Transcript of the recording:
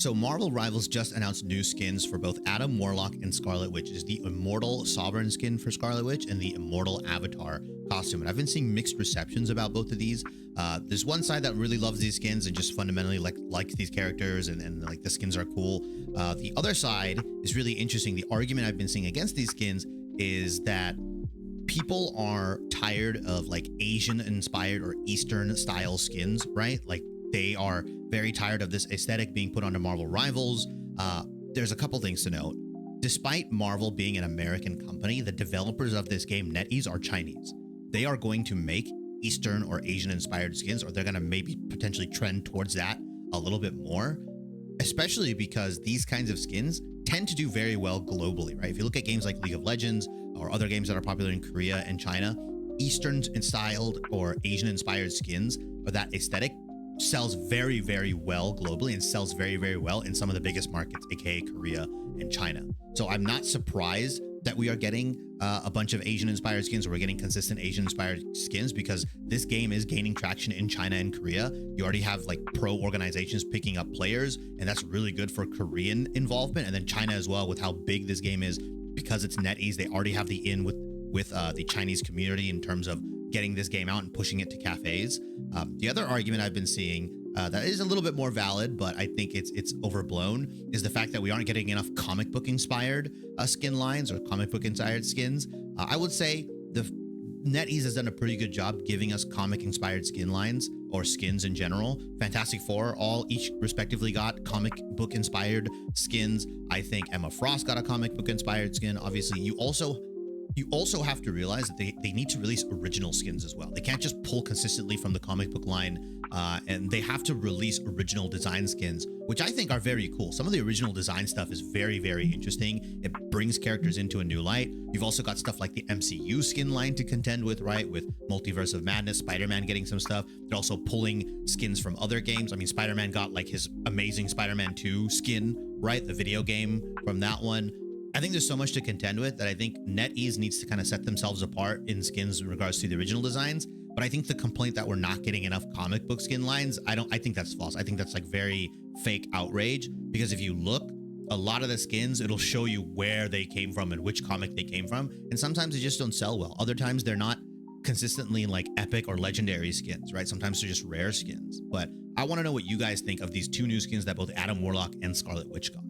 So Marvel Rivals just announced new skins for both Adam Warlock and Scarlet Witch. Is the Immortal Sovereign skin for Scarlet Witch and the Immortal Avatar costume. And I've been seeing mixed receptions about both of these. There's one side that really loves these skins and just fundamentally likes these characters and like the skins are cool. The other side is really interesting. The argument I've been seeing against these skins is that people are tired of like Asian inspired or Eastern style skins, right? Like they are very tired of this aesthetic being put onto Marvel Rivals. There's a couple things to note. Despite Marvel being an American company, the developers of this game, NetEase, are Chinese. They are going to make Eastern or Asian inspired skins, or they're going to maybe potentially trend towards that a little bit more, especially because these kinds of skins tend to do very well globally, right? If you look at games like League of Legends or other games that are popular in Korea and China, Eastern styled or Asian inspired skins or that aesthetic sells very, very well globally and sells very, very well in some of the biggest markets, aka Korea and China. So I'm not surprised that we are getting a bunch of Asian inspired skins, or we're getting consistent Asian inspired skins, because this game is gaining traction in China and Korea. You already have like pro organizations picking up players, and that's really good for Korean involvement. And then China as well, with how big this game is, because it's NetEase, they already have the in with the Chinese community in terms of getting this game out and pushing it to cafes. The other argument I've been seeing that is a little bit more valid, but I think it's overblown, is the fact that we aren't getting enough comic book inspired skin lines or comic book inspired skins. I would say the NetEase has done a pretty good job giving us comic inspired skin lines or skins in general. Fantastic Four each respectively got comic book inspired skins. I think Emma Frost got a comic book inspired skin. Obviously, you also have to realize that they need to release original skins as well. They can't just pull consistently from the comic book line, and they have to release original design skins, which I think are very cool. Some of the original design stuff is very, very interesting. It brings characters into a new light. You've also got stuff like the MCU skin line to contend with, right? With Multiverse of Madness, Spider-Man getting some stuff. They're also pulling skins from other games. I mean, Spider-Man got like his amazing Spider-Man 2 skin, right? The video game from that one. I think there's so much to contend with that I think NetEase needs to kind of set themselves apart in skins in regards to the original designs. But I think the complaint that we're not getting enough comic book skin lines, I think that's false. I think that's like very fake outrage, because if you look, a lot of the skins, it'll show you where they came from and which comic they came from. And sometimes they just don't sell well. Other times they're not consistently like epic or legendary skins, right? Sometimes they're just rare skins. But I want to know what you guys think of these two new skins that both Adam Warlock and Scarlet Witch got.